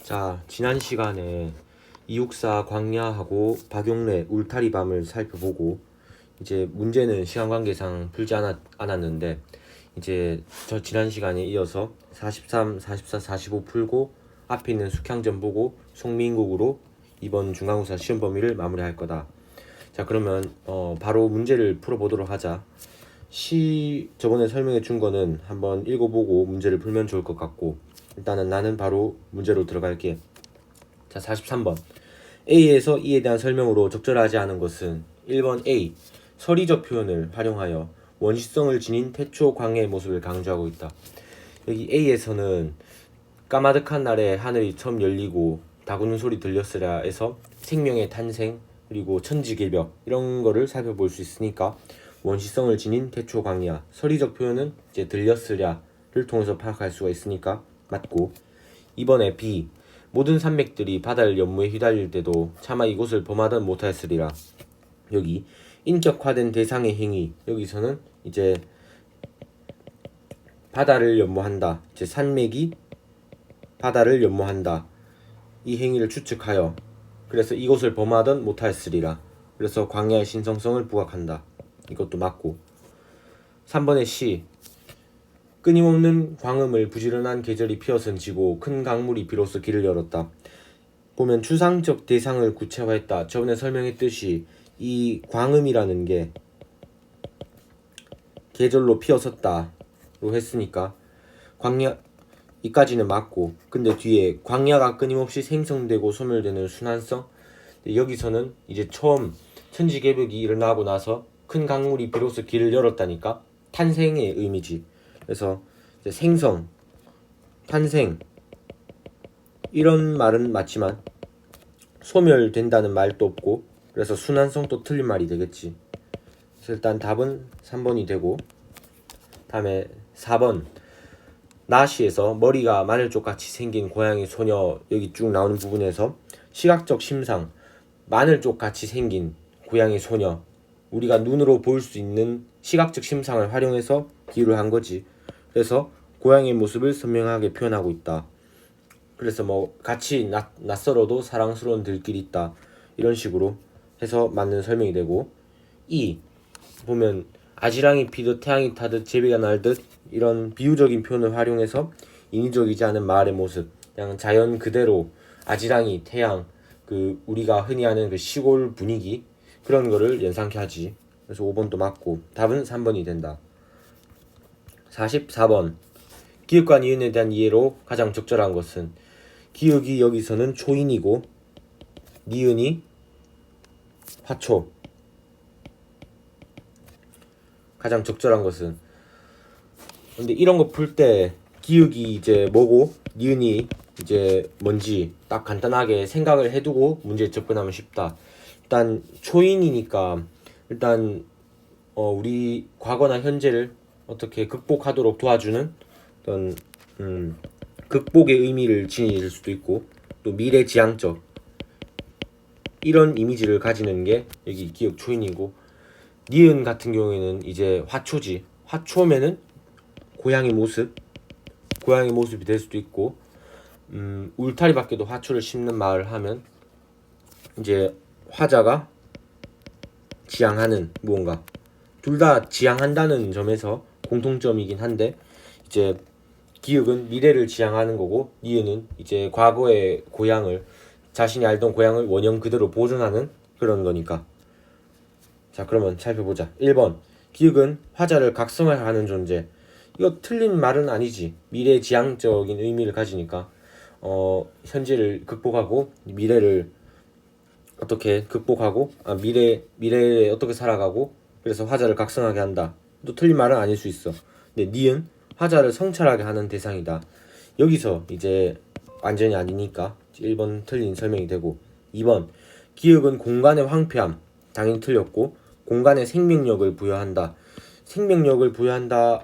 자, 지난 시간에 이육사 광야하고 박용래 울타리 밤을 살펴보고 이제 문제는 시간 관계상 풀지 않았는데 이제 저 지난 시간에 이어서 43, 44, 45 풀고 앞에 있는 숙향점 보고 송민국으로 이번 중간고사 시험 범위를 마무리할 거다. 자, 그러면 바로 문제를 풀어보도록 하자. 저번에 설명해 준 거는 한번 읽어보고 문제를 풀면 좋을 것 같고, 일단은 나는 바로 문제로 들어갈게. 자, 43번. A에서 E에 대한 설명으로 적절하지 않은 것은 1번 A. 서리적 표현을 활용하여 원시성을 지닌 태초 광해의 모습을 강조하고 있다. 여기 A에서는 까마득한 날에 하늘이 처음 열리고 다구는 소리 들렸으랴 해서 생명의 탄생 그리고 천지개벽 이런 거를 살펴볼 수 있으니까 원시성을 지닌 태초 광야, 서리적 표현은 이제 들렸으랴를 통해서 파악할 수가 있으니까 맞고, 이번에 B. 모든 산맥들이 바다를 연무에 휘달릴 때도 차마 이곳을 범하든 못하였으리라. 여기 인격화된 대상의 행위, 여기서는 이제 바다를 연모한다, 이제 산맥이 바다를 연모한다, 이 행위를 추측하여 그래서 이곳을 범하든 못하였으리라. 그래서 광야의 신성성을 부각한다. 이것도 맞고, 3번의 C. 끊임없는 광음을 부지런한 계절이 피어선 지고 큰 강물이 비로소 길을 열었다. 보면 추상적 대상을 구체화했다. 저번에 설명했듯이 이 광음이라는 게 계절로 피어섰다로 했으니까 광야 이까지는 맞고, 근데 뒤에 광야가 끊임없이 생성되고 소멸되는 순환성, 여기서는 이제 처음 천지개벽이 일어나고 나서 큰 강물이 비로소 길을 열었다니까 탄생의 의미지. 그래서 이제 생성, 탄생 이런 말은 맞지만 소멸된다는 말도 없고, 그래서 순환성도 틀린 말이 되겠지. 그래서 일단 답은 3번이 되고, 다음에 4번. 나시에서 머리가 마늘쪽같이 생긴 고양이 소녀, 여기 쭉 나오는 부분에서 시각적 심상, 마늘쪽같이 생긴 고양이 소녀, 우리가 눈으로 볼 수 있는 시각적 심상을 활용해서 비유를 한 거지. 그래서 고양이의 모습을 선명하게 표현하고 있다. 그래서 뭐 같이 낯설어도 사랑스러운 들길이 있다, 이런 식으로 해서 맞는 설명이 되고, 이 보면 아지랑이 피듯 태양이 타듯 제비가 날듯 이런 비유적인 표현을 활용해서 인위적이지 않은 마을의 모습, 그냥 자연 그대로 아지랑이 태양, 그 우리가 흔히 아는 그 시골 분위기, 그런 거를 연상케 하지. 그래서 5번도 맞고 답은 3번이 된다. 44번. 기역과 니은에 대한 이해로 가장 적절한 것은, 기역이 여기서는 초인이고 니은이 화초. 가장 적절한 것은, 근데 이런 거 풀 때 기역이 이제 뭐고 니은이 이제 뭔지 딱 간단하게 생각을 해두고 문제에 접근하면 쉽다. 일단 초인이니까 일단 우리 과거나 현재를 어떻게 극복하도록 도와주는 어떤 극복의 의미를 지닐 수도 있고, 또 미래지향적 이런 이미지를 가지는 게 여기 기역 초인이고, 니은 같은 경우에는 이제 화초지. 화초면은 고양이 모습이 될 수도 있고, 울타리 밖에도 화초를 심는 마을 하면 이제 화자가 지향하는 무언가, 둘 다 지향한다는 점에서 공통점이긴 한데, 이제 기역은 미래를 지향하는 거고 니은은 이제 과거의 고향을, 자신이 알던 고향을 원형 그대로 보존하는 그런 거니까. 자, 그러면 살펴보자. 1번. 기역은 화자를 각성하는 존재. 이거 틀린 말은 아니지. 미래지향적인 의미를 가지니까 현재를 극복하고 미래를 어떻게 극복하고, 미래에 어떻게 살아가고, 그래서 화자를 각성하게 한다. 또 틀린 말은 아닐 수 있어. 근데 니은 화자를 성찰하게 하는 대상이다. 여기서 이제 완전히 아니니까 1번 틀린 설명이 되고, 2번. 기역은 공간의 황폐함, 당연히 틀렸고, 공간의 생명력을 부여한다. 생명력을 부여한다,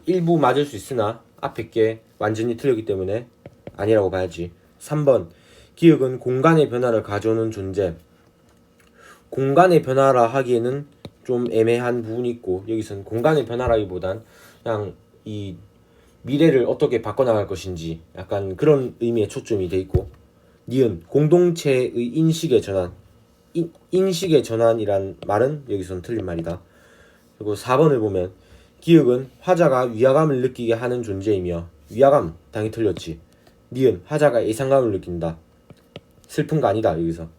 일부 맞을 수 있으나 앞에 게 완전히 틀렸기 때문에 아니라고 봐야지. 3번. 기역은 공간의 변화를 가져오는 존재. 공간의 변화라 하기에는 좀 애매한 부분이 있고, 여기서는 공간의 변화라기보단 그냥 이 미래를 어떻게 바꿔나갈 것인지 약간 그런 의미에 초점이 돼 있고, 니은 공동체의 인식의 전환. 인식의 전환이란 말은 여기서는 틀린 말이다. 그리고 4번을 보면 기억은 화자가 위화감을 느끼게 하는 존재이며, 위화감 당연히 틀렸지. 니은 화자가 예상감을 느낀다. 슬픈 거 아니다 여기서.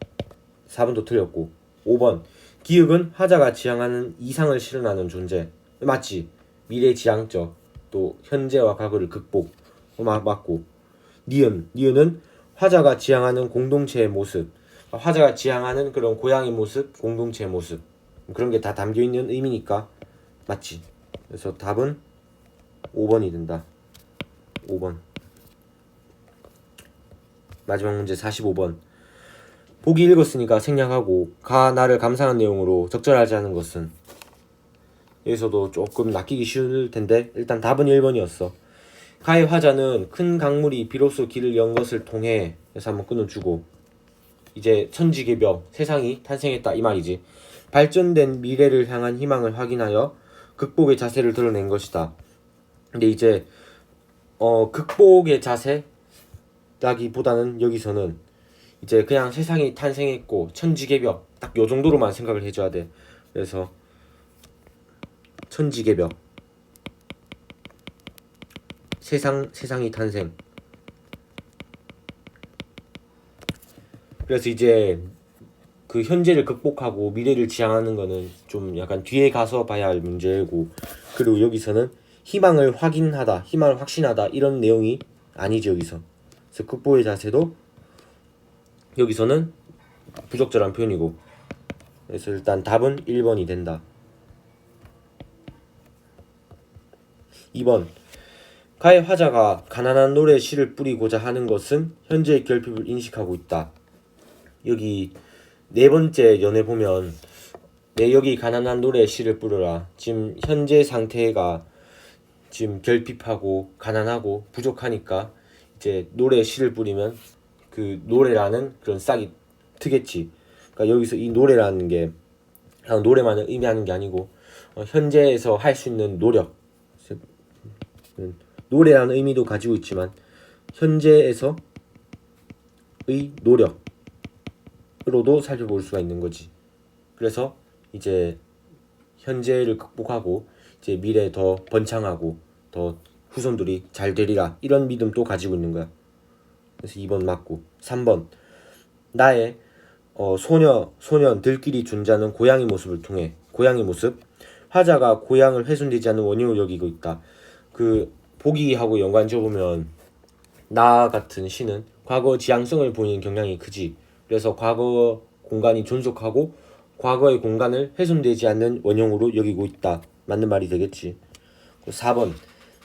4번도 틀렸고. 5번 기억은 화자가 지향하는 이상을 실현하는 존재. 맞지. 미래지향적, 또 현재와 과거를 극복. 맞고. 니은은 화자가 지향하는 공동체의 모습, 화자가 지향하는 그런 고향의 모습, 공동체의 모습, 그런 게 다 담겨있는 의미니까 맞지. 그래서 답은 5번이 된다. 5번. 마지막 문제 45번. 보기 읽었으니까 생략하고 가 나를 감상한 내용으로 적절하지 않은 것은. 여기서도 조금 낚이기 쉬울 텐데 일단 답은 1번이었어. 가의 화자는 큰 강물이 비로소 길을 연 것을 통해, 해서 한번 끊어주고, 이제 천지개벽 세상이 탄생했다 이 말이지. 발전된 미래를 향한 희망을 확인하여 극복의 자세를 드러낸 것이다. 근데 이제 극복의 자세라기보다는 여기서는 이제 그냥 세상이 탄생했고 천지개벽 딱 요 정도로만 생각을 해줘야 돼. 그래서 천지개벽, 세상이 탄생. 그래서 이제 그 현재를 극복하고 미래를 지향하는 거는 좀 약간 뒤에 가서 봐야 할 문제고, 그리고 여기서는 희망을 확인하다, 희망을 확신하다 이런 내용이 아니죠 여기서. 그래서 극복의 자세도 여기서는 부적절한 표현이고, 그래서 일단 답은 1번이 된다. 2번 가의 화자가 가난한 노래의 시를 뿌리고자 하는 것은 현재의 결핍을 인식하고 있다. 여기 네 번째 연에 보면 여기 가난한 노래의 시를 뿌려라. 지금 현재 상태가 지금 결핍하고 가난하고 부족하니까 이제 노래의 시를 뿌리면 그 노래라는 그런 싹이 트겠지. 그러니까 여기서 이 노래라는 게 그냥 노래만을 의미하는 게 아니고 현재에서 할 수 있는 노력, 노래라는 의미도 가지고 있지만 현재에서의 노력으로도 살펴볼 수가 있는 거지. 그래서 이제 현재를 극복하고 이제 미래에 더 번창하고 더 후손들이 잘 되리라 이런 믿음도 가지고 있는 거야. 그래서 2번 맞고. 3번 나의 소년들끼리 존재하는 고향의 모습을 통해, 고향의 모습, 화자가 고향을 훼손되지 않는 원인으로 여기고 있다. 그 보기하고 연관지어 보면 나 같은 시는 과거 지향성을 보이는 경향이 크지. 그래서 과거 공간이 존속하고 과거의 공간을 훼손되지 않는 원형으로 여기고 있다. 맞는 말이 되겠지. 4번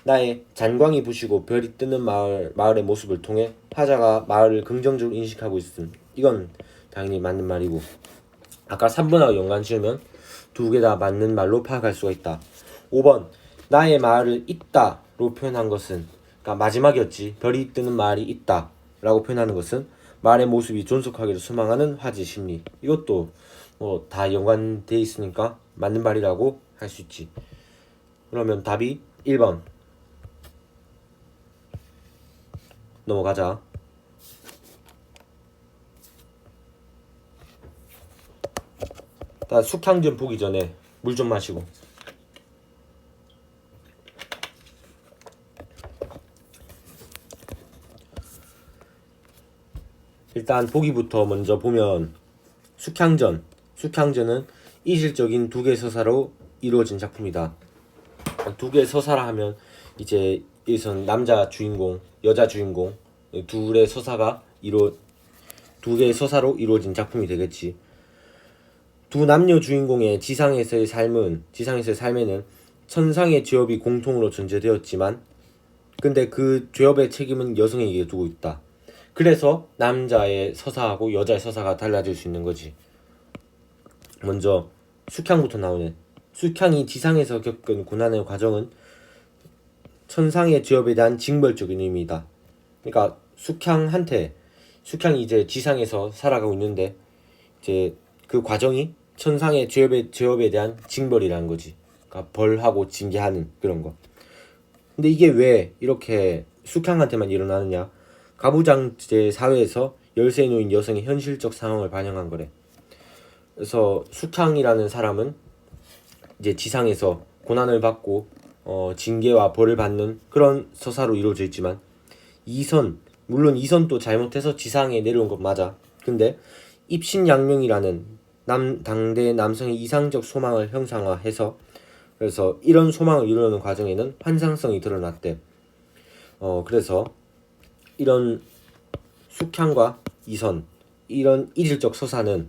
나의 잔광이 부시고 별이 뜨는 마을의 모습을 통해 화자가 마을을 긍정적으로 인식하고 있음. 이건 당연히 맞는 말이고, 아까 3번하고 연관 지으면 두 개 다 맞는 말로 파악할 수가 있다. 5번 나의 마을을 있다로 표현한 것은, 그러니까 마지막이었지. 별이 뜨는 마을이 있다 라고 표현하는 것은 마을의 모습이 존속하기를 소망하는 화지 심리. 이것도 뭐 다 연관돼 있으니까 맞는 말이라고 할 수 있지. 그러면 답이 1번. 넘어가자. 일단 숙향전 보기 전에 물 좀 마시고. 일단 보기부터 먼저 보면 숙향전은 이질적인 두 개의 서사로 이루어진 작품이다. 두 개의 서사라 하면 이제 여기선 남자 주인공, 여자 주인공 두 개의 서사로 이루어진 작품이 되겠지. 두 남녀 주인공의 지상에서의 삶에는 천상의 죄업이 공통으로 존재되었지만 근데 그 죄업의 책임은 여성에게 두고 있다. 그래서 남자의 서사하고 여자의 서사가 달라질 수 있는 거지. 먼저 숙향부터 나오네. 숙향이 지상에서 겪은 고난의 과정은 천상의 죄업에 대한 징벌적인 의미이다. 그러니까 숙향이 이제 지상에서 살아가고 있는데 이제 그 과정이 천상의 죄업에 대한 징벌이라는 거지. 그러니까 벌하고 징계하는 그런 거. 근데 이게 왜 이렇게 숙향한테만 일어나느냐? 가부장제 사회에서 열세에 놓인 여성의 현실적 상황을 반영한 거래. 그래서 숙향이라는 사람은 이제 지상에서 고난을 받고 징계와 벌을 받는 그런 서사로 이루어져 있지만 이선, 물론 이선도 잘못해서 지상에 내려온 건 맞아. 근데 입신양명이라는 당대 남성의 이상적 소망을 형상화해서 그래서 이런 소망을 이루는 과정에는 환상성이 드러났대. 그래서 이런 숙향과 이선, 이런 이질적 서사는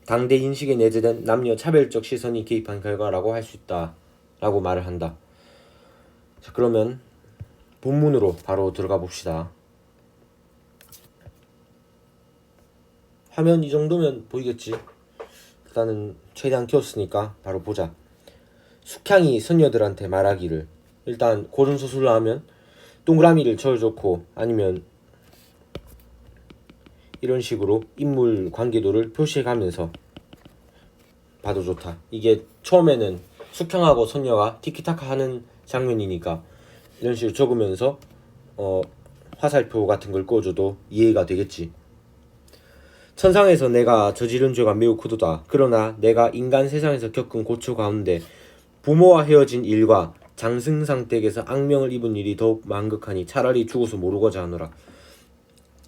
당대 인식에 내재된 남녀 차별적 시선이 개입한 결과라고 할 수 있다 라고 말을 한다. 자, 그러면 본문으로 바로 들어가 봅시다. 화면 이 정도면 보이겠지? 일단은 최대한 키웠으니까 바로 보자. 숙향이 선녀들한테 말하기를, 일단 고전서술로 하면 동그라미를 쳐줬고 아니면 이런 식으로 인물 관계도를 표시해가면서 봐도 좋다. 이게 처음에는 숙향하고 선녀가 티키타카 하는 장면이니까 이런 식으로 적으면서 화살표 같은 걸 꺼줘도 이해가 되겠지. 천상에서 내가 저지른 죄가 매우 크도다. 그러나 내가 인간 세상에서 겪은 고초 가운데 부모와 헤어진 일과 장승상 댁에서 악명을 입은 일이 더욱 만극하니 차라리 죽어서 모르고자 하노라.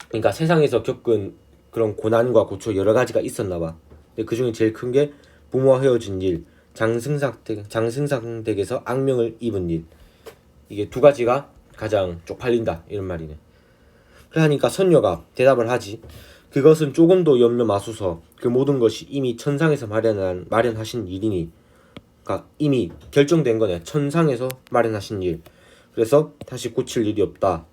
그러니까 세상에서 겪은 그런 고난과 고초 여러 가지가 있었나 봐. 근데 그 중에 제일 큰 게 부모와 헤어진 일, 장승상 댁에서 악명을 입은 일. 이게 두 가지가 가장 쪽팔린다 이런 말이네. 그래 하니까 선녀가 대답을 하지. 그것은 조금도 염려 마소서. 그 모든 것이 이미 천상에서 마련하신 일이니. 그러니까 이미 결정된 거네. 천상에서 마련하신 일. 그래서 다시 고칠 일이 없다.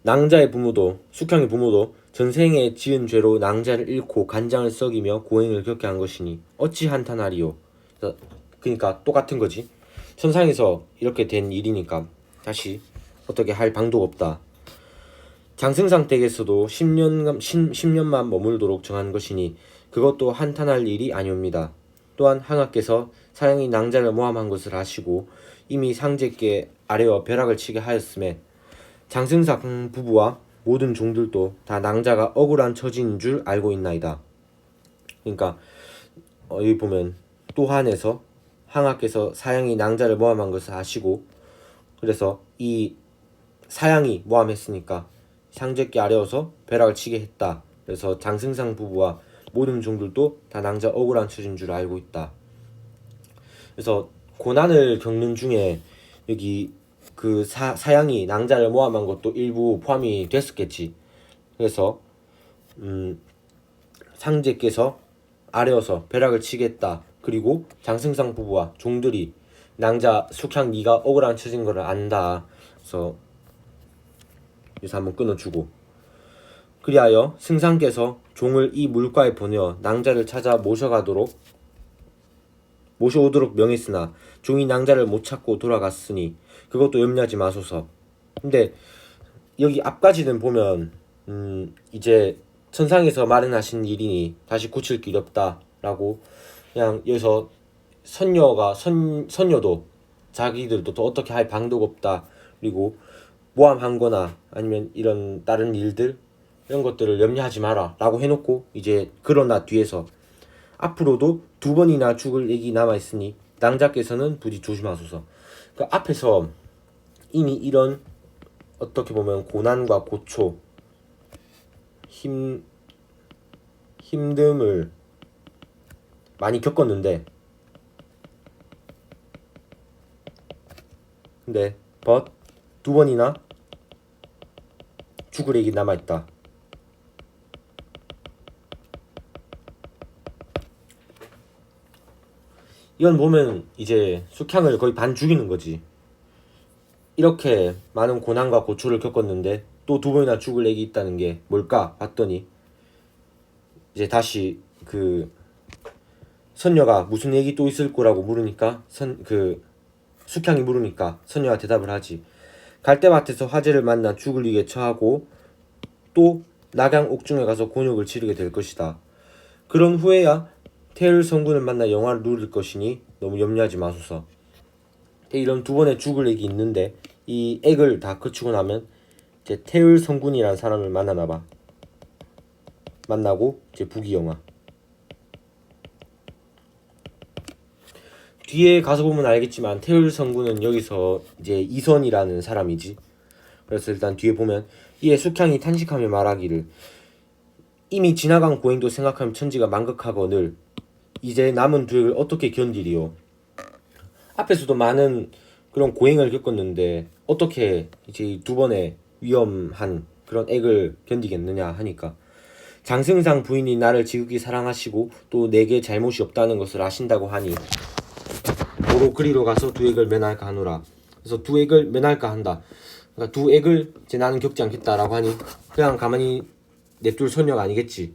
낭자의 부모도, 숙향의 부모도 전생에 지은 죄로 낭자를 잃고 간장을 썩이며 고행을 겪게 한 것이니 어찌 한탄하리요. 그러니까 똑같은 거지. 천상에서 이렇게 된 일이니까 다시 어떻게 할 방도가 없다. 장승상 댁에서도 10년만 머물도록 정한 것이니 그것도 한탄할 일이 아니옵니다. 또한 항하께서 사형이 낭자를 모함한 것을 아시고 이미 상제께 아래와 벼락을 치게 하였음에 장승상 부부와 모든 종들도 다 낭자가 억울한 처지인 줄 알고 있나이다. 그러니까 여기 보면 또 한에서 항하께서 사형이 낭자를 모함한 것을 아시고 그래서 이 사양이 모함했으니까 상제께 아뢰어서 벼락을 치게 했다. 그래서 장승상 부부와 모든 종들도 다 낭자 억울한 처지인 줄 알고 있다. 그래서 고난을 겪는 중에 여기 그 사양이 낭자를 모함한 것도 일부 포함이 됐었겠지. 그래서 상제께서 아뢰어서 벼락을 치겠다. 그리고 장승상 부부와 종들이 낭자 숙향 네가 억울한 처진 거를 안다. 그래서 여기서 한번 끊어주고 그리하여 승상께서 종을 이 물가에 보내어 낭자를 찾아 모셔오도록 명했으나 종이 낭자를 못 찾고 돌아갔으니 그것도 염려하지 마소서. 근데 여기 앞까지는 보면 이제 천상에서 마련하신 일이니 다시 고칠 길이 없다라고 그냥 여기서 선녀도 자기들도 또 어떻게 할 방도가 없다. 그리고 모함한 거나 아니면 이런 다른 일들 이런 것들을 염려하지 마라 라고 해놓고 이제 그러나 뒤에서 앞으로도 2번이나 죽을 얘기 남아있으니 낭자께서는 부디 조심하소서. 그 앞에서 이미 이런 어떻게 보면 고난과 고초 힘듦을 많이 겪었는데 근데 2번이나 죽을 얘기 남아있다. 이건 보면 이제 숙향을 거의 반 죽이는 거지. 이렇게 많은 고난과 고초를 겪었는데 또 2번이나 죽을 얘기 있다는 게 뭘까 봤더니 이제 다시 그 선녀가 무슨 얘기 또 있을 거라고 물으니까 숙향이 물으니까 선녀가 대답을 하지. 갈대밭에서 화재를 만나 죽을 위기에 처하고 또 낙양 옥중에 가서 곤욕을 치르게 될 것이다. 그런 후에야 태을 성군을 만나 영화를 누릴 것이니 너무 염려하지 마소서. 이런 두 번의 죽을 액이 있는데 이 액을 다 거치고 나면 이제 태을 성군이라는 사람을 만나나봐. 만나고 이제 부귀영화. 뒤에 가서 보면 알겠지만 태을 성군은 여기서 이제 이선이라는 사람이지. 그래서 일단 뒤에 보면 이에 숙향이 탄식하며 말하기를 이미 지나간 고행도 생각하면 천지가 만극하거늘 이제 남은 두 액을 어떻게 견디리요. 앞에서도 많은 그런 고행을 겪었는데 어떻게 이제 두 번의 위험한 그런 액을 견디겠느냐 하니까 장승상 부인이 나를 지극히 사랑하시고 또 내게 잘못이 없다는 것을 아신다고 하니 도로 그리로 가서 두 액을 면할까 하노라. 그래서 두 액을 면할까 한다. 그러니까 두 액을 이제 나는 겪지 않겠다라고 하니 그냥 가만히 냅둘 선녀가 아니겠지.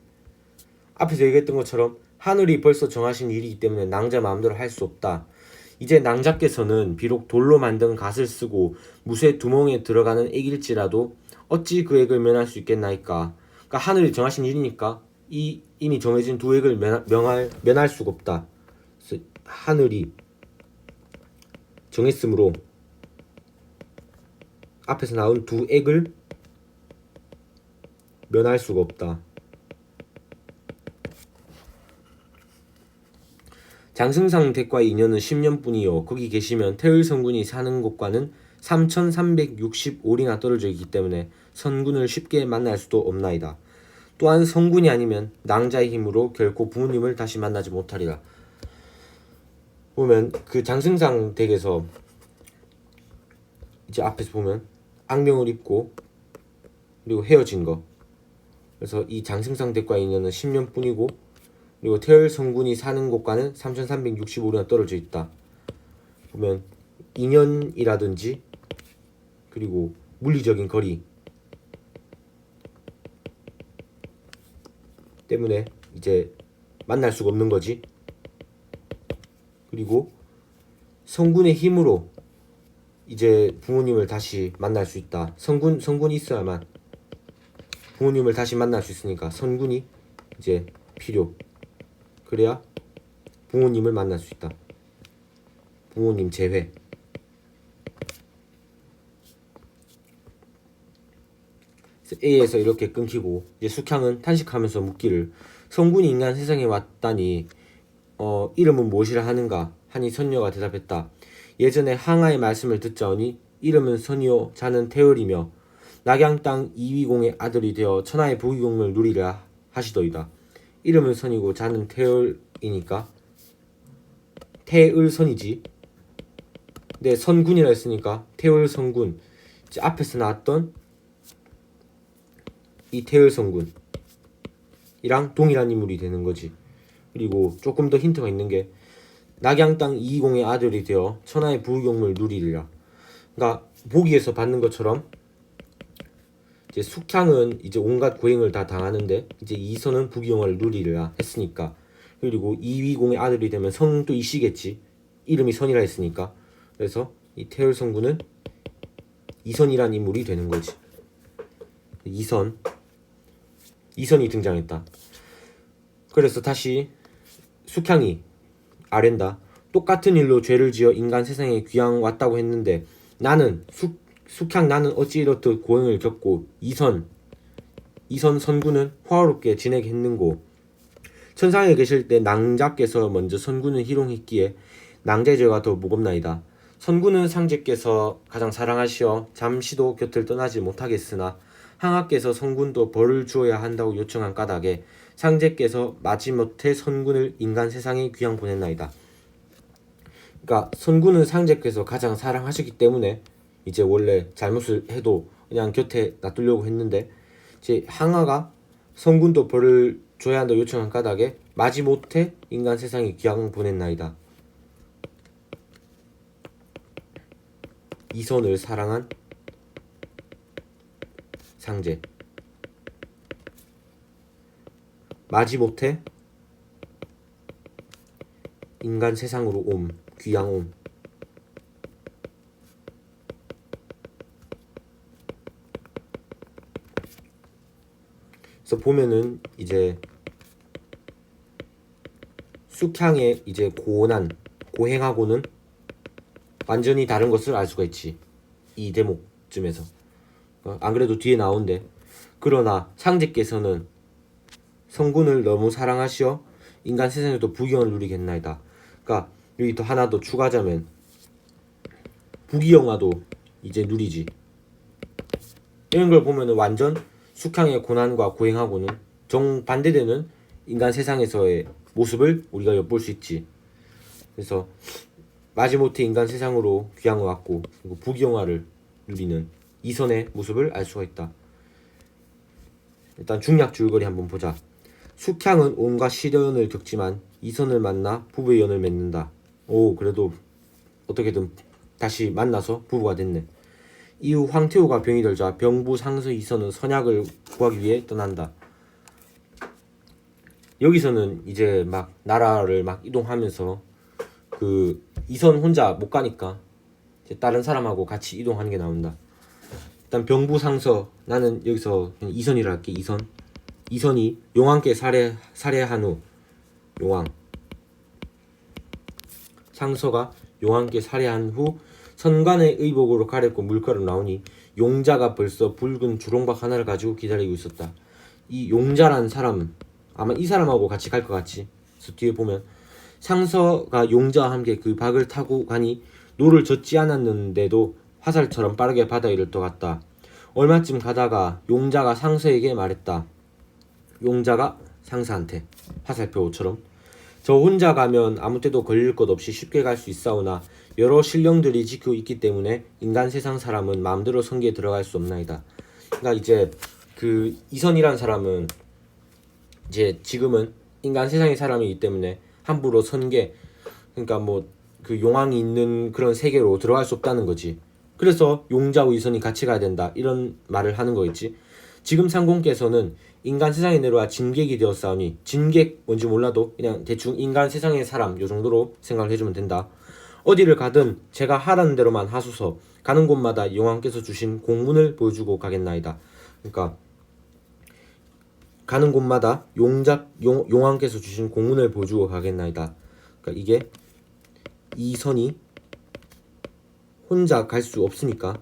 앞에서 얘기했던 것처럼 하늘이 벌써 정하신 일이기 때문에 낭자 마음대로 할 수 없다. 이제 낭자께서는 비록 돌로 만든 갓을 쓰고 무쇠 두멍에 들어가는 액일지라도 어찌 그 액을 면할 수 있겠나이까. 그러니까 하늘이 정하신 일이니까 이 이미 정해진 두 액을 면할 수가 없다. 그래서 하늘이 정했으므로 앞에서 나온 두 액을 면할 수가 없다. 장승상 댁과의 인연은 10년뿐이요 거기 계시면 태을 성군이 사는 곳과는 3365리나 떨어져 있기 때문에 선군을 쉽게 만날 수도 없나이다. 또한 성군이 아니면 낭자의 힘으로 결코 부모님을 다시 만나지 못하리라. 보면 그 장승상 댁에서 이제 앞에서 보면 악명을 입고 그리고 헤어진 거. 그래서 이 장승상 댁과의 인연은 10년뿐이고 그리고 태을 성군이 사는 곳과는 3365리나 떨어져 있다. 보면 인연이라든지 그리고 물리적인 거리 때문에 이제 만날 수가 없는 거지. 그리고 성군의 힘으로 이제 부모님을 다시 만날 수 있다. 성군이 있어야만 부모님을 다시 만날 수 있으니까 선군이 이제 필요. 그래야 부모님을 만날 수 있다. 부모님 제외. A에서 이렇게 끊기고 이제 숙향은 탄식하면서 묻기를 성군이 인간 세상에 왔다니 이름은 무엇이라 하는가 하니 선녀가 대답했다. 예전에 항아의 말씀을 듣자오니 이름은 선이요 자는 태을이며 낙양 땅 이위공의 아들이 되어 천하의 부귀공을 누리라 하시더이다. 이름은 선이고 자는 태을이니까 태을선이지. 근데 선군이라 했으니까 태을선군. 이제 앞에서 나왔던 이 태을선군이랑 동일한 인물이 되는 거지. 그리고 조금 더 힌트가 있는 게 낙양 땅 이위공의 아들이 되어 천하의 부귀공을 누리리라. 그러니까 보기에서 받는 것처럼 이제 숙향은 이제 온갖 고행을 다 당하는데 이제 이선은 부귀영화를 누리리라 했으니까. 그리고 이위공의 아들이 되면 성도 이씨겠지. 이름이 선이라 했으니까. 그래서 이 태을성군은 이선이란 인물이 되는 거지. 이선이 등장했다. 그래서 다시 숙향이 아랜다. 똑같은 일로 죄를 지어 인간 세상에 귀양 왔다고 했는데 나는 숙향 나는 어찌 이렇듯 고행을 겪고 이선 선군은 화롭게 지내겠는고. 천상에 계실 때 낭자께서 먼저 선군을 희롱했기에 낭자의 죄가 더 무겁나이다. 선군은 상제께서 가장 사랑하시어 잠시도 곁을 떠나지 못하겠으나 항하께서 선군도 벌을 주어야 한다고 요청한 까닭에 상제께서 마지못해 선군을 인간 세상에 귀양 보냈나이다. 그러니까 선군은 상제께서 가장 사랑하셨기 때문에 이제 원래 잘못을 해도 그냥 곁에 놔두려고 했는데 이제 항아가 성군도 벌을 줘야 한다고 요청한 까닭에 마지못해 인간 세상에 귀양 보냈나이다. 이선을 사랑한 상제. 마지못해 인간 세상으로 옴. 귀양 옴. 그래서 보면은 이제 숙향의 이제 고행하고는 완전히 다른 것을 알 수가 있지. 이 대목쯤에서. 안 그래도 뒤에 나오는데 그러나 상제께서는 성군을 너무 사랑하시어 인간 세상에도 부귀영을 누리겠나이다. 그러니까 여기 또 하나 더 추가하자면 부귀영화도 이제 누리지. 이런 걸 보면은 완전 숙향의 고난과 고행하고는 정반대되는 인간 세상에서의 모습을 우리가 엿볼 수 있지. 그래서 마지못해 인간 세상으로 귀향을 왔고 그리고 부귀영화를 누리는 이선의 모습을 알 수가 있다. 일단 중략 줄거리 한번 보자. 숙향은 온갖 시련을 겪지만 이선을 만나 부부의 연을 맺는다. 오, 그래도 어떻게든 다시 만나서 부부가 됐네. 이후 황태호가 병이 들자 병부 상서 이선은 선약을 구하기 위해 떠난다. 여기서는 이제 막 나라를 막 이동하면서 그 이선 혼자 못 가니까 이제 다른 사람하고 같이 이동하는 게 나온다. 일단 병부 상서, 나는 여기서 그냥 이선이라 할게. 이선이 용왕께 살해한 후, 용왕 상서가 용왕께 살해한 후 선관의 의복으로 가렵고 물가로 나오니 용자가 벌써 붉은 주롱박 하나를 가지고 기다리고 있었다. 이 용자란 사람, 아마 이 사람하고 같이 갈 것 같지. 그래서 뒤에 보면 상서가 용자와 함께 그 박을 타고 가니 노를 젓지 않았는데도 화살처럼 빠르게 바다에 이를 것 같다. 얼마쯤 가다가 용자가 상서에게 말했다. 용자가 상서한테 화살표처럼 저 혼자 가면 아무 때도 걸릴 것 없이 쉽게 갈 수 있사오나 여러 신령들이 지키고 있기 때문에 인간 세상 사람은 마음대로 성기에 들어갈 수 없나이다. 그러니까 이제 그 이선이란 사람은 이제 지금은 인간 세상의 사람이기 때문에 함부로 선계, 그러니까 뭐 그 용왕이 있는 그런 세계로 들어갈 수 없다는 거지. 그래서 용자와 이선이 같이 가야 된다 이런 말을 하는 거겠지. 지금 상공께서는 인간 세상에 내려와 진객이 되었사오니, 진객 뭔지 몰라도 그냥 대충 인간 세상의 사람 요 정도로 생각을 해주면 된다. 어디를 가든 제가 하라는 대로만 하소서. 가는 곳마다 용왕께서 주신 공문을 보여주고 가겠나이다. 그러니까 가는 곳마다 용왕께서 주신 공문을 보여주고 가겠나이다. 그러니까 이게 이선이 혼자 갈 수 없으니까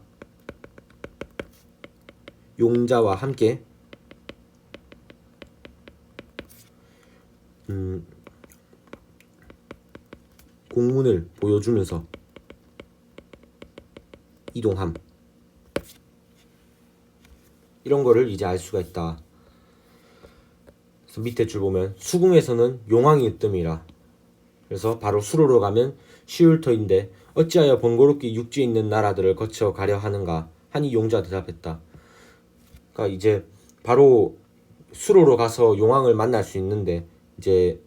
용자와 함께 공문을 보여주면서 이동함. 이런 거를 이제 알 수가 있다. 그래서 밑에 줄 보면 수궁에서는 용왕이 있음이라. 그래서 바로 수로로 가면 쉬울 터인데 어찌하여 번거롭게 육지에 있는 나라들을 거쳐 가려 하는가 하니 용자 대답했다. 그러니까 이제 바로 수로로 가서 용왕을 만날 수 있는데 이제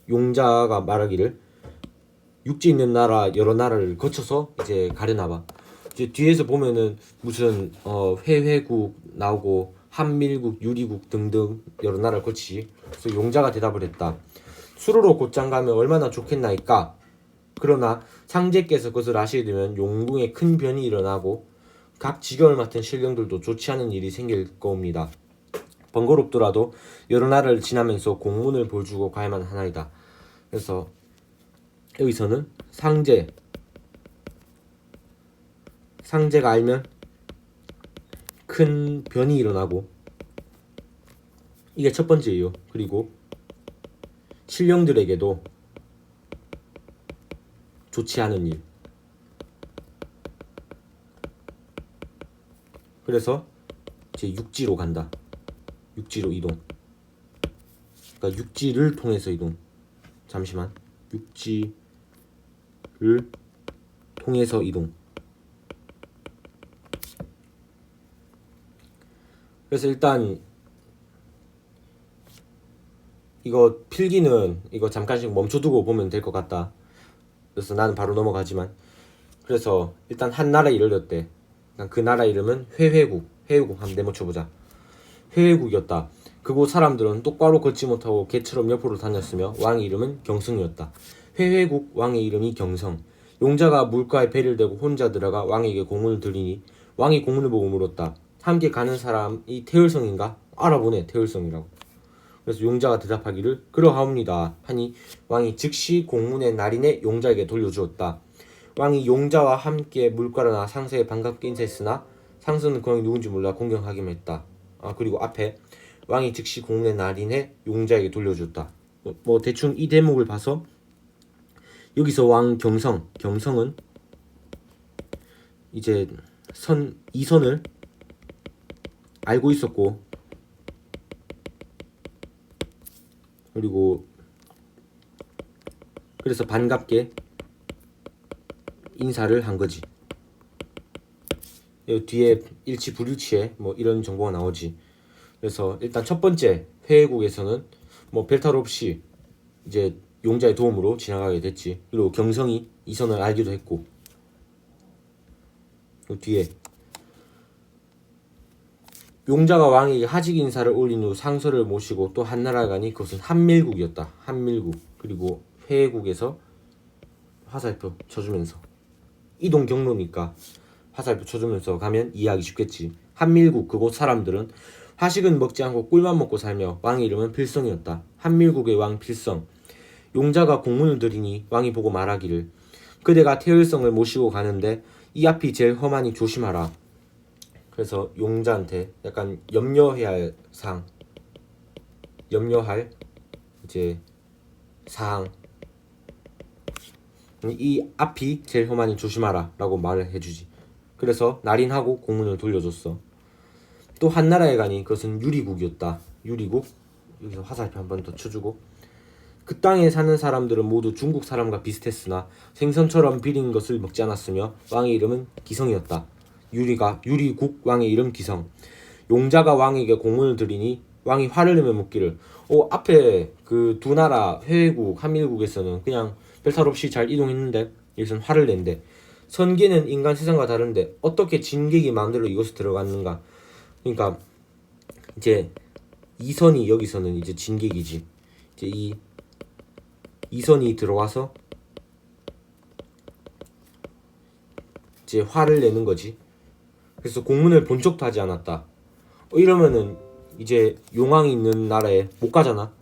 용자가 말하기를 육지에 있는 나라 여러 나라를 거쳐서 이제 가려나봐. 이제 뒤에서 보면은 무슨 회회국 나오고 한밀국, 유리국 등등 여러 나라를 거치지. 그래서 용자가 대답을 했다. 수로로 곧장 가면 얼마나 좋겠나이까. 그러나 상제께서 그것을 아시게 되면 용궁에 큰 변이 일어나고 각 직역을 맡은 신령들도 좋지 않은 일이 생길 겁니다. 번거롭더라도 여러 나라를 지나면서 공문을 보여주고 가야만 하나이다. 그래서 여기서는 상제가 알면 큰 변이 일어나고, 이게 첫 번째예요. 그리고 신령들에게도 좋지 않은 일. 그래서 이제 육지로 간다. 육지로 이동. 그러니까 육지를 통해서 이동. 잠시만. 육지를 통해서 이동. 그래서 일단 이거 필기는 이거 잠깐씩 멈춰두고 보면 될 것 같다. 그래서 나는 바로 넘어가지만, 그래서 일단 한 나라에 이르렀대. 그 나라 이름은 회회국 한번 내모쳐보자. 회회국이었다. 그곳 사람들은 똑바로 걷지 못하고 개처럼 옆으로 다녔으며 왕의 이름은 경성이었다. 회회국 왕의 이름이 경성. 용자가 물가에 배를 대고 혼자 들어가 왕에게 공문을 드리니 왕이 공문을 보고 물었다. 함께 가는 사람이 태을성인가? 알아보네. 태을성이라고. 그래서 용자가 대답하기를 그러하옵니다 하니 왕이 즉시 공문의 날인에 용자에게 돌려주었다. 왕이 용자와 함께 물가로나 상서에 반갑게 인사했으나 상서는 그 왕이 누군지 몰라 공경하기만 했다. 그리고 앞에 왕이 즉시 공문에 날인해 용자에게 돌려줬다. 뭐 대충 이 대목을 봐서 여기서 왕 경성은 이제 이선을 알고 있었고, 그리고 그래서 반갑게 인사를 한 거지. 뒤에 일치 불일치에 뭐 이런 정보가 나오지. 그래서 일단 첫 번째 회해국에서는 뭐 별탈 없이 이제 용자의 도움으로 지나가게 됐지. 그리고 경성이 이선을 알기도 했고, 그 뒤에 용자가 왕에게 하직 인사를 올린 후 상서를 모시고 또 한나라에 가니 그것은 한밀국이었다. 한밀국. 그리고 회해국에서 화살표 쳐주면서, 이동 경로니까 화살표 쳐주면서 가면 이해하기 쉽겠지. 한밀국 그곳 사람들은 화식은 먹지 않고 꿀만 먹고 살며 왕의 이름은 필성이었다. 한밀국의 왕 필성. 용자가 공문을 드리니 왕이 보고 말하기를 그대가 태을성을 모시고 가는데 이 앞이 제일 험하니 조심하라. 그래서 용자한테 약간 염려할 이제 사항, 이 앞이 제일 험하니 조심하라 라고 말을 해주지. 그래서 날인하고 공문을 돌려줬어. 또 한나라에 가니 그것은 유리국이었다. 유리국, 여기서 화살표 한 번 더 쳐주고, 그 땅에 사는 사람들은 모두 중국 사람과 비슷했으나 생선처럼 비린 것을 먹지 않았으며 왕의 이름은 기성이었다. 유리국 왕의 이름 기성. 용자가 왕에게 공문을 드리니 왕이 화를 내며 묻기를 앞에 그 두 나라 회해국 한밀국에서는 그냥 별탈 없이 잘 이동했는데 여기서는 화를 낸대. 선계는 인간 세상과 다른데 어떻게 진객이 마음대로 이곳에 들어갔는가. 그러니까 이제 이선이 여기서는 이제 진객이지. 이제 이선이 들어와서 이제 화를 내는 거지. 그래서 공문을 본 척도 하지 않았다. 이러면은 이제 용왕이 있는 나라에 못 가잖아.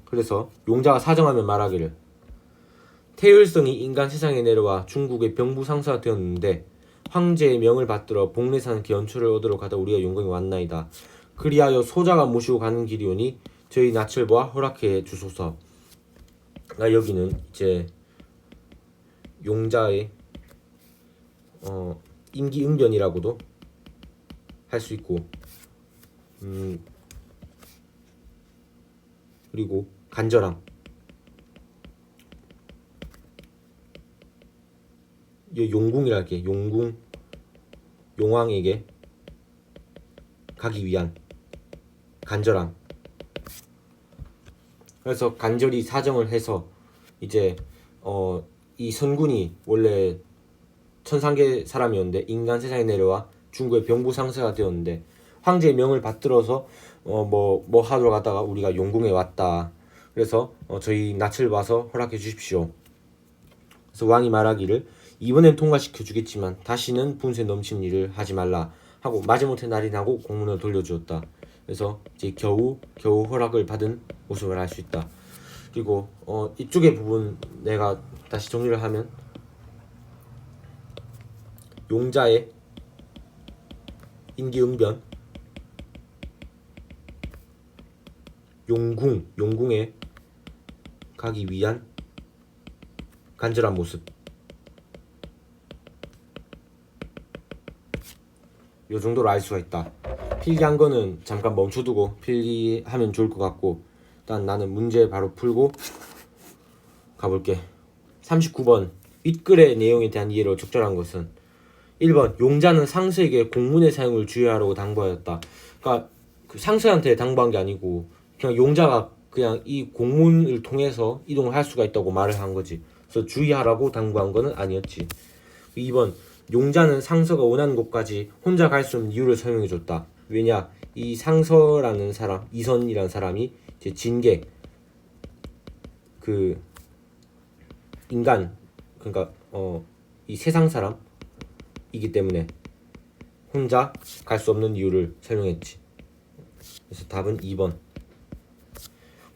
그래서 용자가 사정하면 말하기를 태율성이 인간 세상에 내려와 중국의 병부상사가 되었는데 황제의 명을 받들어 복례 사는 그 연초를 얻으러 가다 우리가 용궁에 왔나이다. 그리하여 소자가 모시고 가는 길이오니 저희 나철보아 허락해 주소서. 여기는 이제 용자의 임기응변이라고도 할 수 있고, 그리고 간절함, 용궁이랄게. 용왕에게 가기 위한 간절함. 그래서 간절히 사정을 해서 이제 이 선군이 원래 천상계 사람이었는데 인간 세상에 내려와 중국의 병부상사가 되었는데 황제의 명을 받들어서 뭐 하러 가다가 우리가 용궁에 왔다. 그래서 저희 낯을 봐서 허락해 주십시오. 그래서 왕이 말하기를 이번엔 통과시켜 주겠지만 다시는 분수에 넘치는 일을 하지 말라 하고 마지못해 날인하고 공문을 돌려주었다. 그래서 이제 겨우 허락을 받은 모습을 알 수 있다. 그리고 이쪽의 부분 내가 다시 정리를 하면 용자의 임기응변, 용궁에 가기 위한 간절한 모습, 요 정도로 알 수가 있다. 필기한 거는 잠깐 멈춰두고 필기하면 좋을 것 같고, 일단 나는 문제 바로 풀고 가볼게. 39번 윗글의 내용에 대한 이해로 적절한 것은 1번 용자는 상서에게 공문의 사용을 주의하라고 당부하였다. 그러니까 그 상서한테 당부한 게 아니고 그냥 용자가 그냥 이 공문을 통해서 이동을 할 수가 있다고 말을 한 거지. 그래서 주의하라고 당부한 거는 아니었지. 2번 용자는 상서가 원하는 곳까지 혼자 갈 수 없는 이유를 설명해 줬다. 왜냐, 이 상서라는 사람, 이선이라는 사람이 이제 진객, 그 인간, 그러니까 이 세상 사람이기 때문에 혼자 갈 수 없는 이유를 설명했지. 그래서 답은 2번.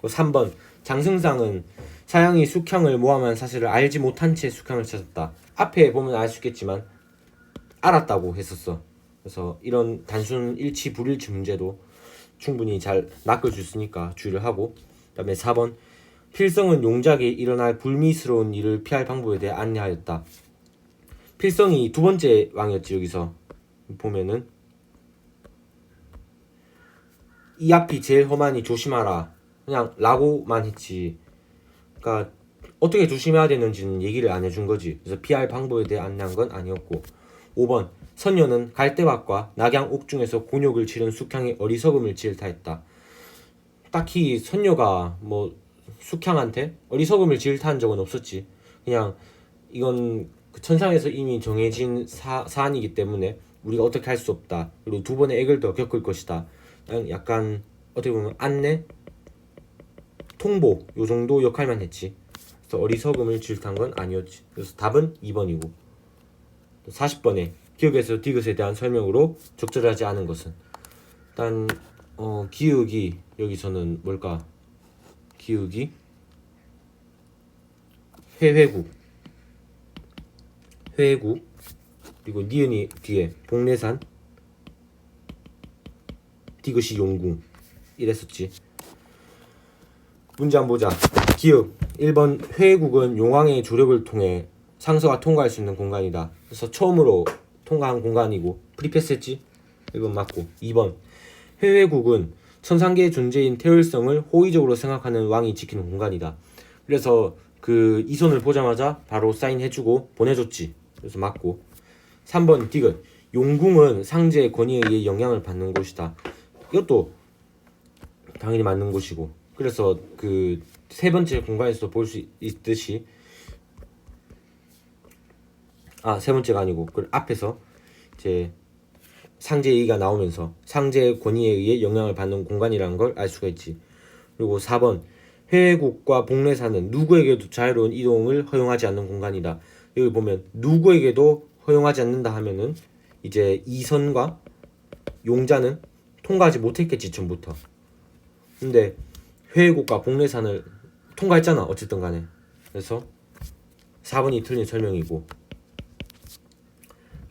3번 장승상은 사형이 숙형을 모함한 사실을 알지 못한 채 숙형을 찾았다. 앞에 보면 알 수 있겠지만 알았다고 했었어. 그래서 이런 단순 일치 불일치 문제도 충분히 잘 낚을 수 있으니까 주의를 하고, 그 다음에 4번 필성은 용작이 일어날 불미스러운 일을 피할 방법에 대해 안내하였다. 필성이 두 번째 왕이었지. 여기서 보면은 이 앞이 제일 험하니 조심하라 그냥 라고만 했지. 그러니까 어떻게 조심해야 되는지는 얘기를 안 해준 거지. 그래서 피할 방법에 대해 안내한 건 아니었고. 5번 선녀는 갈대밭과 낙양 옥중에서 곤욕을 치른 숙향의 어리석음을 질타했다. 딱히 선녀가 뭐 숙향한테 어리석음을 질타한 적은 없었지. 그냥 이건 그 천상에서 이미 정해진 사안이기 때문에 우리가 어떻게 할 수 없다. 그리고 두 번의 액을 더 겪을 것이다. 약간 어떻게 보면 안내, 통보 요 정도 역할만 했지. 그래서 어리석음을 질타한 건 아니었지. 그래서 답은 2번이고. 40번에 기역에서 디귿에 대한 설명으로 적절하지 않은 것은, 일단 기역이 여기서는 뭘까? 기역이 회회국 그리고 니은이 뒤에 복례산, 디귿이 용궁 이랬었지. 문제 한번 보자. 기역 1번 회국은 용왕의 조력을 통해 상서가 통과할 수 있는 공간이다. 그래서 처음으로 통과한 공간이고 프리패스 했지? 1번 맞고. 2번 회외국은 천상계의 존재인 태율성을 호의적으로 생각하는 왕이 지키는 공간이다. 그래서 그 이손을 보자마자 바로 사인해주고 보내줬지. 그래서 맞고. 3번 디귿 용궁은 상제의 권위에 의해 영향을 받는 곳이다. 이것도 당연히 맞는 곳이고. 그래서 그 세 번째 공간에서도 볼 수 있듯이, 세 번째가 아니고 그 앞에서 이제 상제의 의가 나오면서 상제의 권위에 의해 영향을 받는 공간이라는 걸 알 수가 있지. 그리고 4번 회외국과 복례사는 누구에게도 자유로운 이동을 허용하지 않는 공간이다. 여기 보면 누구에게도 허용하지 않는다 하면은 이제 이선과 용자는 통과하지 못했겠지 전부터. 근데 회외국과 복례산을 통과했잖아 어쨌든 간에. 그래서 4번이 틀린 설명이고.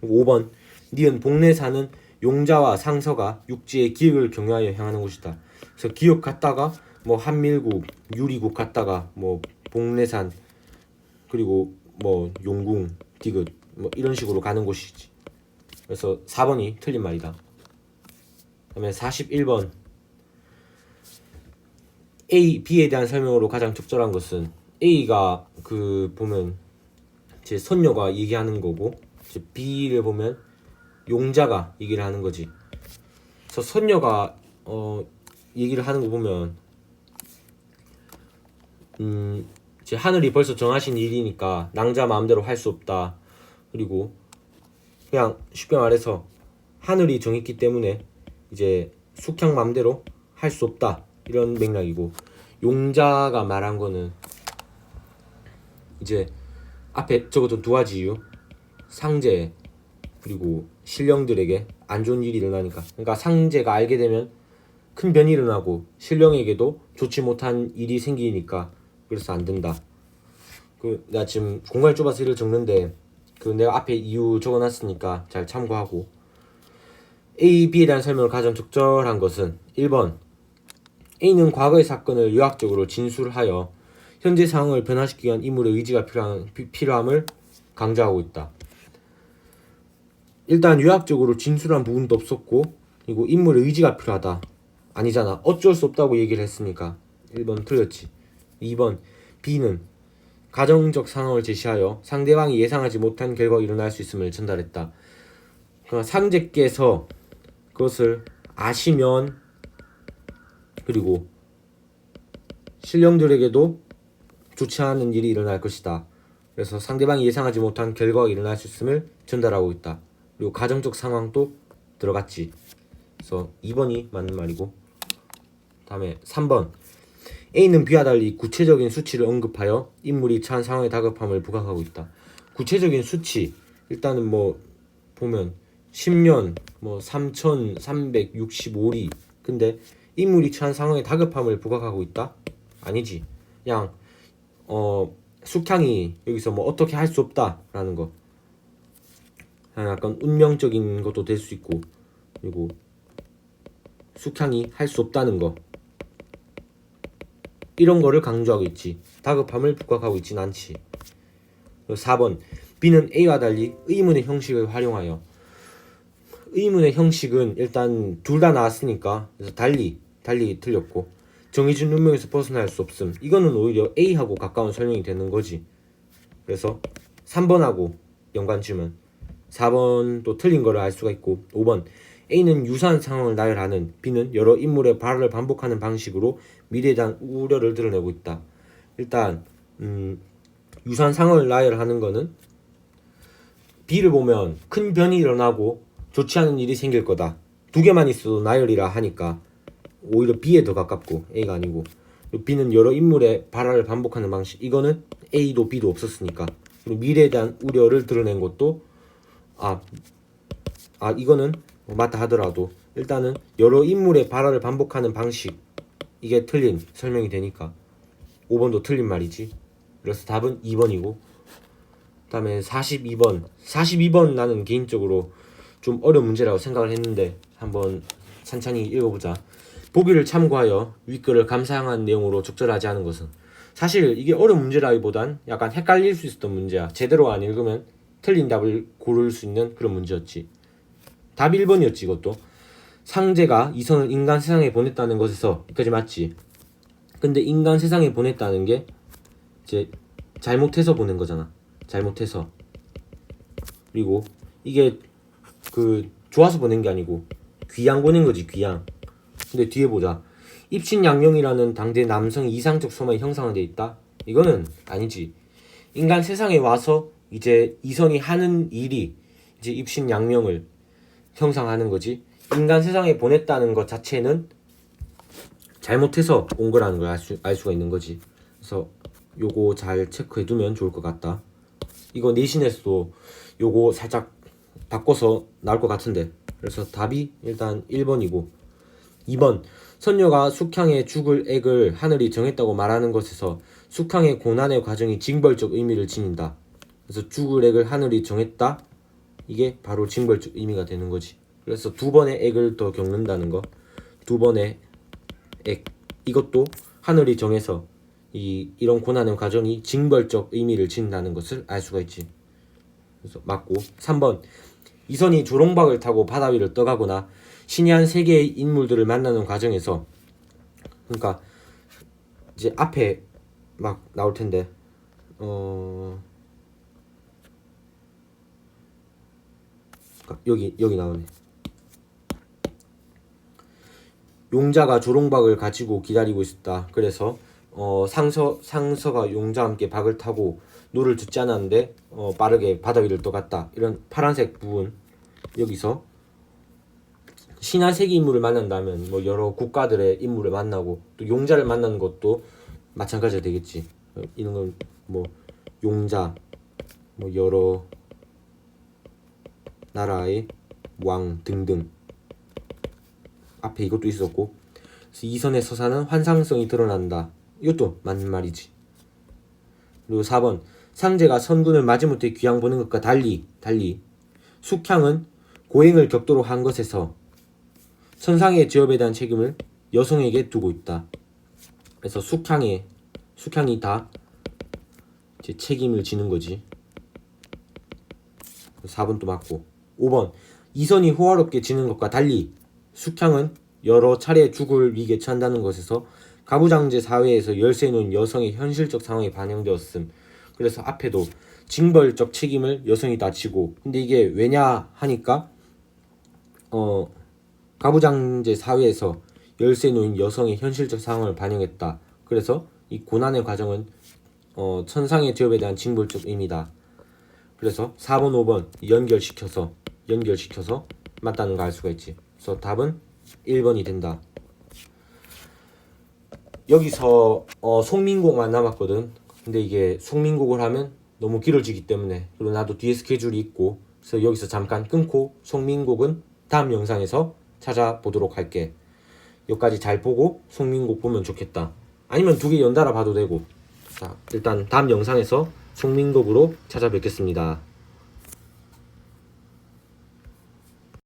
5번 니은 복례산은 용자와 상서가 육지의 기역을 경유하여 향하는 곳이다. 그래서 기역 갔다가 뭐 한밀국, 유리국 갔다가 뭐 복례산 그리고 뭐 용궁, 디귿 뭐 이런 식으로 가는 곳이지. 그래서 4번이 틀린 말이다. 그다음에 41번 A, B에 대한 설명으로 가장 적절한 것은, A가 그 보면 제 선녀가 얘기하는 거고 이제 B를 보면 용자가 얘기를 하는 거지. 그래서 선녀가 얘기를 하는 거 보면 이제 하늘이 벌써 정하신 일이니까 낭자 마음대로 할 수 없다. 그리고 그냥 쉽게 말해서 하늘이 정했기 때문에 이제 숙향 마음대로 할 수 없다. 이런 맥락이고, 용자가 말한 거는 이제 앞에 적어둔 두 가지 이유, 상제 그리고 신령들에게 안 좋은 일이 일어나니까. 그러니까 상제가 알게 되면 큰 변이 일어나고 신령에게도 좋지 못한 일이 생기니까 그래서 안 된다. 그 내가 지금 공간이 좁아서 이를 적는데 그 내가 앞에 이유 적어놨으니까 잘 참고하고. A, B에 대한 설명을 가장 적절한 것은 1번 A는 과거의 사건을 요약적으로 진술하여 현재 상황을 변화시키기 위한 인물의 의지가 필요함을 강조하고 있다. 일단 요약적으로 진술한 부분도 없었고, 그리고 인물의 의지가 필요하다. 아니잖아. 어쩔 수 없다고 얘기를 했으니까 1번 틀렸지. 2번 B는 가정적 상황을 제시하여 상대방이 예상하지 못한 결과가 일어날 수 있음을 전달했다. 그러니까 상제께서 그것을 아시면 그리고 신령들에게도 좋지 않은 일이 일어날 것이다. 그래서 상대방이 예상하지 못한 결과가 일어날 수 있음을 전달하고 있다. 그리고 가정적 상황도 들어갔지. 그래서 2번이 맞는 말이고. 다음에 3번 A는 B와 달리 구체적인 수치를 언급하여 인물이 처한 상황의 다급함을 부각하고 있다. 구체적인 수치, 일단은 뭐 보면 10년 뭐 3365리. 근데 인물이 처한 상황의 다급함을 부각하고 있다? 아니지. 그냥 숙향이 여기서 뭐 어떻게 할 수 없다라는 거, 약간 운명적인 것도 될 수 있고, 그리고 숙향이 할 수 없다는 거, 이런 거를 강조하고 있지. 다급함을 부각하고 있진 않지. 4번, B는 A와 달리 의문의 형식을 활용하여. 의문의 형식은 일단 둘 다 나왔으니까, 그래서 달리 틀렸고, 정해진 운명에서 벗어날 수 없음, 이거는 오히려 A하고 가까운 설명이 되는 거지. 그래서 3번하고 연관지으면 4번도 틀린 거를 알 수가 있고, 5번, A는 유사한 상황을 나열하는, B는 여러 인물의 발언을 반복하는 방식으로 미래에 대한 우려를 드러내고 있다. 일단 유사한 상황을 나열하는 거는 B를 보면 큰 변이 일어나고 좋지 않은 일이 생길 거다. 두 개만 있어도 나열이라 하니까 오히려 B에 더 가깝고 A가 아니고, B는 여러 인물의 발언을 반복하는 방식, 이거는 A도 B도 없었으니까. 그리고 미래에 대한 우려를 드러낸 것도 이거는 맞다 하더라도 일단은 여러 인물의 발언을 반복하는 방식, 이게 틀린 설명이 되니까 5번도 틀린 말이지. 그래서 답은 2번이고, 그 다음에 42번 나는 개인적으로 좀 어려운 문제라고 생각을 했는데 한번 찬찬히 읽어보자. 보기를 참고하여 윗글을 감상한 내용으로 적절하지 않은 것은. 사실 이게 어려운 문제라기보단 약간 헷갈릴 수 있었던 문제야. 제대로 안 읽으면 틀린 답을 고를 수 있는 그런 문제였지. 답 1번이었지. 이것도 상제가 이선을 인간 세상에 보냈다는 것에서, 여기까지 맞지. 근데 인간 세상에 보냈다는 게 이제 잘못해서 보낸 거잖아. 잘못해서. 그리고 이게 좋아서 보낸 게 아니고 귀양 보낸 거지, 귀양. 근데 뒤에 보자. 입신양명이라는 당대 남성의 이상적 소망이 형상화되어 있다. 이거는 아니지. 인간 세상에 와서 이제 이선이 하는 일이 이제 입신양명을 형상하는 거지. 인간 세상에 보냈다는 것 자체는 잘못해서 온 거라는 걸 알 수가 있는 거지. 그래서 요거 잘 체크해 두면 좋을 것 같다. 이거 내신에서도 요거 살짝 바꿔서 나올 것 같은데. 그래서 답이 일단 1번이고, 2번, 선녀가 숙향의 죽을 액을 하늘이 정했다고 말하는 것에서 숙향의 고난의 과정이 징벌적 의미를 지닌다. 그래서 죽을 액을 하늘이 정했다, 이게 바로 징벌적 의미가 되는 거지. 그래서 두 번의 액을 더 겪는다는 거, 두 번의 액, 이것도 하늘이 정해서 이런 고난의 과정이 징벌적 의미를 지닌다는 것을 알 수가 있지. 그래서 맞고. 3번, 이선이 조롱박을 타고 바다 위를 떠가거나 신의 세 개의 인물들을 만나는 과정에서, 그러니까 이제 앞에 막 나올 텐데 여기 나오네. 용자가 조롱박을 가지고 기다리고 있었다. 그래서 상서가 용자와 함께 박을 타고 노를 듣지 않았는데 빠르게 바다 위를 떠갔다. 이런 파란색 부분, 여기서 신화 세계 인물을 만난다면 뭐 여러 국가들의 인물을 만나고 또 용자를 만나는 것도 마찬가지가 되겠지. 이런 건 뭐 용자, 뭐 여러 나라의 왕 등등, 앞에 이것도 있었고. 그래서 이선의 서사는 환상성이 드러난다. 이것도 맞는 말이지. 그리고 4번, 상제가 선군을 마지못해 귀양 보는 것과 달리 숙향은 고행을 겪도록 한 것에서 선상의 죄업에 대한 책임을 여성에게 두고 있다. 그래서 숙향이 다 이제 책임을 지는 거지. 4번도 맞고. 5번, 이선이 호화롭게 지는 것과 달리 숙향은 여러 차례 죽을 위기에 처한다는 것에서 가부장제 사회에서 열쇠 놓은 여성의 현실적 상황이 반영되었음. 그래서 앞에도 징벌적 책임을 여성이 다 지고, 근데 이게 왜냐 하니까 가부장제 사회에서 열쇠 놓인 여성의 현실적 상황을 반영했다. 그래서 이 고난의 과정은 천상의 죄업에 대한 징벌적 의미다. 그래서 4번, 5번 연결시켜서 맞다는 걸 알 수가 있지. 그래서 답은 1번이 된다. 여기서 송민곡만 남았거든. 근데 이게 송민곡을 하면 너무 길어지기 때문에, 그리고 나도 뒤에 스케줄이 있고, 그래서 여기서 잠깐 끊고 송민곡은 다음 영상에서 찾아보도록 할게. 여기까지 잘 보고 송민곡 보면 좋겠다. 아니면 두 개 연달아 봐도 되고. 자, 일단 다음 영상에서 송민국으로 찾아뵙겠습니다.